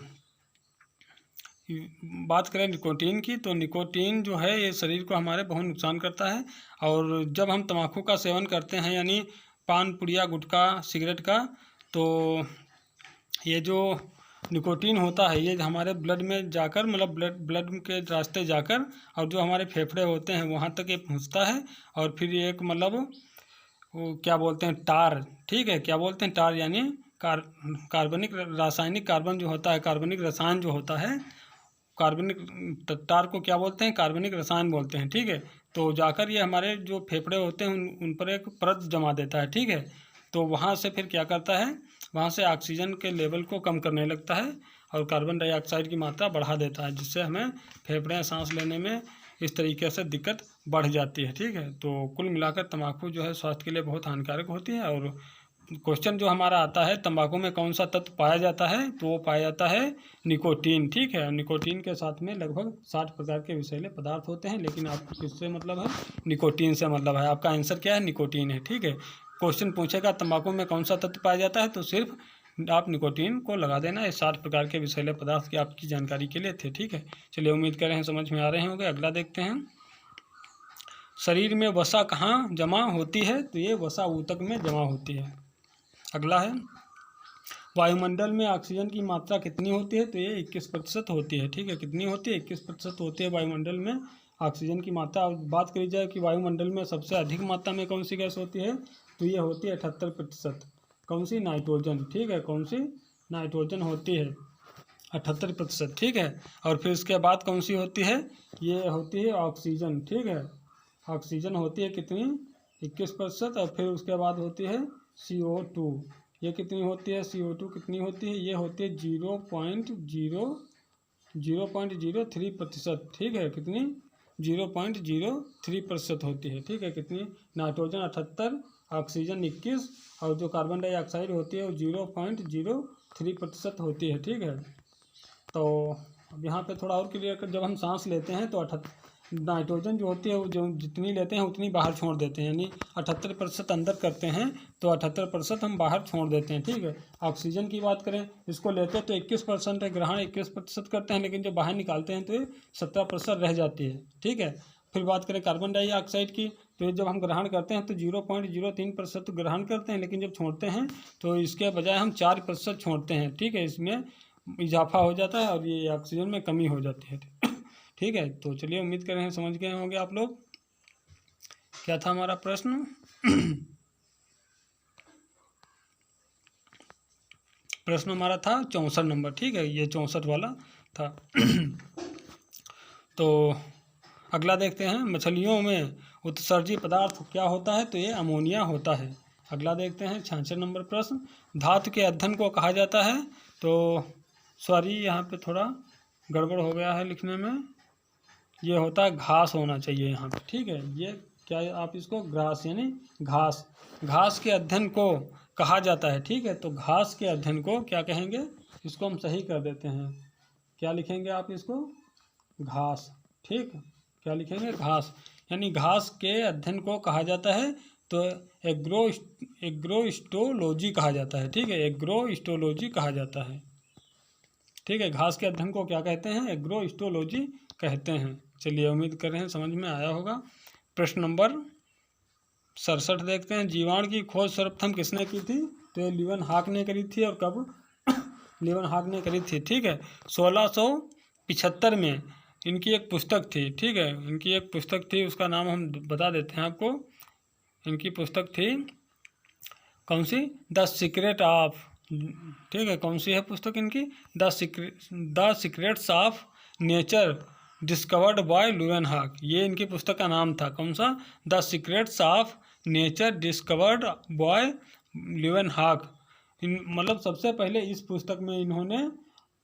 A: बात करें निकोटीन की, तो निकोटीन जो है ये शरीर को हमारे बहुत नुकसान करता है। और जब हम तंबाकू का सेवन करते हैं यानी पान, पुड़िया, गुटखा, सिगरेट का, तो ये जो निकोटीन होता है ये हमारे ब्लड में जाकर मतलब ब्लड के रास्ते जाकर और जो हमारे फेफड़े होते हैं वहाँ तक ये पहुँचता है। और फिर ये एक मतलब वो क्या बोलते हैं, टार, ठीक है। क्या बोलते हैं? टार यानी कार्बनिक रासायनिक कार्बन जो होता है, कार्बनिक रसायन जो होता है, कार्बनिक टार को क्या बोलते हैं? कार्बनिक रसायन बोलते हैं, ठीक है। तो जाकर ये हमारे जो फेफड़े होते हैं उन पर एक परत जमा देता है, ठीक है। तो वहाँ से फिर क्या करता है? वहाँ से ऑक्सीजन के लेवल को कम करने लगता है और कार्बन डाइऑक्साइड की मात्रा बढ़ा देता है, जिससे हमें फेफड़े सांस लेने में इस तरीके से दिक्कत बढ़ जाती है, ठीक है। तो कुल मिलाकर तंबाकू जो है स्वास्थ्य के लिए बहुत हानिकारक होती है। और क्वेश्चन जो हमारा आता है तंबाकू में कौन सा तत्व पाया जाता है? तो वो पाया जाता है निकोटीन, ठीक है। निकोटीन के साथ में लगभग 60 प्रकार के विषैले पदार्थ होते हैं, लेकिन आपको किससे मतलब है? निकोटीन से मतलब है। आपका आंसर क्या है? निकोटीन है, ठीक है। क्वेश्चन पूछेगा तंबाकू में कौन सा तत्व पाया जाता है, तो सिर्फ आप निकोटीन को लगा देना। ये 60 प्रकार के विषैले पदार्थ की आपकी जानकारी के लिए थे, ठीक है। चलिए उम्मीद कर रहे हैं समझ में आ रहे होंगे। अगला देखते हैं। शरीर में वसा कहाँ जमा होती है? तो ये वसा ऊतक में जमा होती है। अगला है, वायुमंडल में ऑक्सीजन की मात्रा कितनी होती है? तो ये 21% होती है, ठीक है। कितनी होती है? 21% होती है वायुमंडल में ऑक्सीजन की मात्रा। और बात करी जाए कि वायुमंडल में सबसे अधिक मात्रा में कौन सी गैस होती है? तो ये होती है 78%। कौन सी? नाइट्रोजन, ठीक है। कौन सी? नाइट्रोजन होती है 78%, ठीक है। और फिर इसके बाद कौन सी होती है? ये होती है ऑक्सीजन, ठीक है। ऑक्सीजन होती है कितनी? 21%। और फिर उसके बाद होती है CO2। ये कितनी होती है? CO2 कितनी होती है? ये होती है 0.03%, ठीक है। कितनी? 0.03% होती है, ठीक है। कितनी? नाइट्रोजन 78, ऑक्सीजन 21, और जो कार्बन डाइऑक्साइड होती है वो 0.03% होती है, ठीक है। तो अब यहाँ पे थोड़ा और क्लियर कर, जब हम सांस लेते हैं तो नाइट्रोजन जो होती है वो जो जितनी लेते हैं उतनी बाहर छोड़ देते हैं, यानी 78% अंदर करते हैं तो 78% हम बाहर छोड़ देते हैं, ठीक है। ऑक्सीजन की बात करें, इसको लेते हैं तो 21% है ग्रहण, 21% करते हैं, लेकिन जब बाहर निकालते हैं तो ये 17% रह जाती है, ठीक है। फिर बात करें कार्बन डाइऑक्साइड की, तो जब हम ग्रहण करते हैं तो 0.03% ग्रहण करते हैं, लेकिन जब छोड़ते हैं तो इसके बजाय हम 4% छोड़ते हैं, ठीक है। इसमें इजाफा हो जाता है और ये ऑक्सीजन में कमी हो जाती है, ठीक है। तो चलिए उम्मीद कर रहे हैं समझ गए होंगे आप लोग। क्या था हमारा प्रश्न? प्रश्न हमारा था 64 नंबर, ठीक है। ये 64 वाला था। तो अगला देखते हैं, मछलियों में उत्सर्जी पदार्थ क्या होता है, तो ये अमोनिया होता है। अगला देखते हैं 66 नंबर प्रश्न, धातु के अध्ययन को कहा जाता है, तो सॉरी यहाँ पे थोड़ा गड़बड़ हो गया है लिखने में, ये होता है घास होना चाहिए यहाँ पे, ठीक है। ये क्या है, आप इसको ग्रास यानी घास, घास के अध्ययन को कहा जाता है, ठीक है। तो घास के अध्ययन को क्या कहेंगे, इसको हम सही कर देते हैं, क्या लिखेंगे आप इसको, घास, ठीक। क्या लिखेंगे, घास, यानी घास के अध्ययन को कहा जाता है तो एग्रोस्टोलॉजी कहा जाता है, ठीक है, एग्रोस्टोलॉजी कहा जाता है, ठीक है। घास के अध्ययन को क्या कहते हैं, एग्रोस्टोलॉजी कहते हैं। चलिए, उम्मीद कर रहे हैं समझ में आया होगा। प्रश्न नंबर 67 देखते हैं, जीवाणु की खोज सर्वप्रथम किसने की थी, तो ये लीवनहॉक ने करी थी, और कब लीवनहॉक ने करी थी, ठीक है, 1675 में इनकी एक पुस्तक थी, ठीक है, इनकी एक पुस्तक थी, उसका नाम हम बता देते हैं आपको। इनकी पुस्तक थी कौन सी, द सीक्रेट ऑफ, ठीक है, कौन सी है पुस्तक इनकी, the secrets of nature discovered by Leeuwenhoek, ये इनकी पुस्तक का नाम था, कौन सा, the secrets of nature discovered by Leeuwenhoek. मतलब सबसे पहले इस पुस्तक में इन्होंने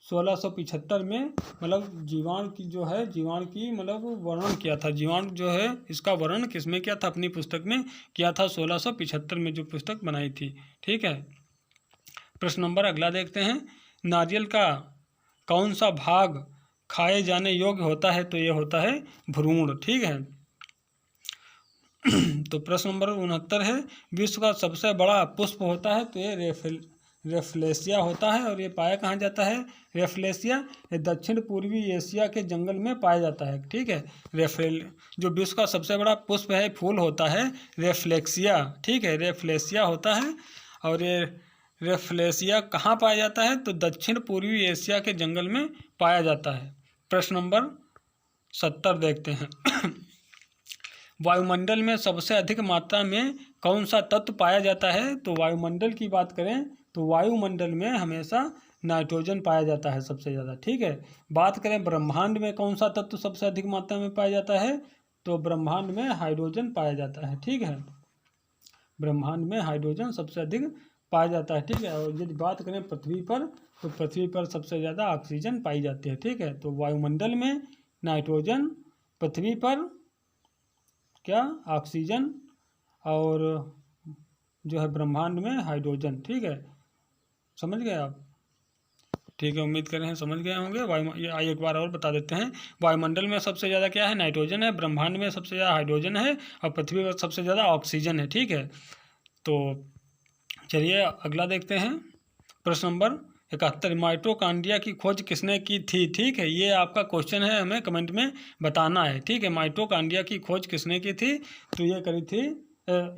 A: 1675 में मतलब जीवाणु की जो है, जीवाणु की मतलब वर्णन किया था, जीवाणु जो है इसका वर्णन किसमें किया था, अपनी पुस्तक में किया था, 1675 में जो पुस्तक बनाई थी, ठीक है। प्रश्न नंबर अगला देखते हैं, नारियल का कौन सा भाग खाए जाने योग्य होता है, तो ये होता है भ्रूण, ठीक है। तो प्रश्न नंबर 69 है, विश्व का सबसे बड़ा पुष्प होता है, तो ये रेफ्लेशिया होता है, और ये पाया कहाँ जाता है, रेफ्लेशिया ये दक्षिण पूर्वी एशिया के जंगल में पाया जाता है, ठीक है। जो विश्व का सबसे बड़ा पुष्प है, फूल होता है रेफ्लेक्सिया, ठीक है, रेफ्लेशिया होता है, और ये रेफ्लेशिया कहाँ पाया जाता है, तो दक्षिण पूर्वी एशिया के जंगल में पाया जाता है। प्रश्न नंबर 70 देखते हैं, वायुमंडल में सबसे अधिक मात्रा में कौन सा तत्व पाया जाता है, तो वायुमंडल की बात करें तो वायुमंडल में हमेशा नाइट्रोजन पाया जाता है सबसे ज़्यादा, ठीक है। बात करें ब्रह्मांड में कौन सा तत्व सबसे अधिक मात्रा में पाया जाता है, तो ब्रह्मांड में हाइड्रोजन पाया जाता है, ठीक है, ब्रह्मांड में हाइड्रोजन सबसे अधिक पाया जाता है, ठीक है। और यदि बात करें पृथ्वी पर, तो पृथ्वी पर सबसे ज़्यादा ऑक्सीजन पाई जाती है, ठीक है। तो वायुमंडल में नाइट्रोजन, पृथ्वी पर क्या ऑक्सीजन, और जो है ब्रह्मांड में हाइड्रोजन, ठीक है, समझ गए आप, ठीक है, उम्मीद कर रहे हैं समझ गए होंगे। एक बार और बता देते हैं, वायुमंडल में सबसे ज़्यादा क्या है, नाइट्रोजन है, ब्रह्मांड में सबसे ज़्यादा हाइड्रोजन है, और पृथ्वी पर सबसे ज़्यादा ऑक्सीजन है, ठीक है। तो चलिए अगला देखते हैं, प्रश्न नंबर 71, माइटोकॉन्ड्रिया की खोज किसने की थी, ठीक है, ये आपका क्वेश्चन है, हमें कमेंट में बताना है, ठीक है। माइटोकॉन्ड्रिया की खोज किसने की थी, तो ये करी थी,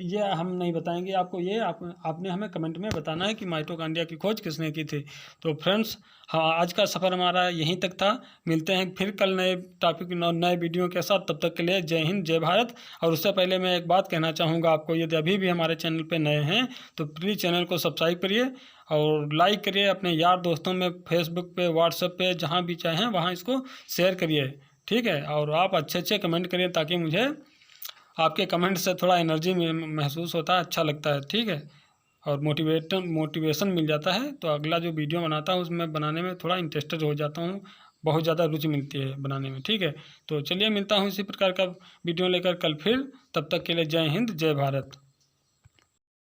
A: ये हम नहीं बताएंगे आपको, ये आपने हमें कमेंट में बताना है कि माइटोकॉन्ड्रिया की खोज किसने की थी। तो फ्रेंड्स, हाँ, आज का सफ़र हमारा यहीं तक था, मिलते हैं फिर कल नए टॉपिक नए वीडियो के साथ, तब तक के लिए जय हिंद जय भारत। और उससे पहले मैं एक बात कहना चाहूँगा आपको, यदि अभी भी हमारे चैनल पे नए हैं तो प्लीज़ चैनल को सब्सक्राइब करिए और लाइक करिए, अपने यार दोस्तों में फेसबुक पे, व्हाट्सएप पे, जहाँ भी चाहें वहाँ इसको शेयर करिए, ठीक है। और आप अच्छे अच्छे कमेंट करिए, ताकि मुझे आपके कमेंट से थोड़ा एनर्जी महसूस होता है, अच्छा लगता है, ठीक है, और मोटिवेशन मिल जाता है। तो अगला जो वीडियो बनाता हूँ उसमें बनाने में थोड़ा इंटरेस्टेड हो जाता हूँ, बहुत ज़्यादा रुचि मिलती है बनाने में, ठीक है। तो चलिए मिलता हूँ इसी प्रकार का वीडियो लेकर कल फिर, तब तक के लिए जय हिंद जय भारत।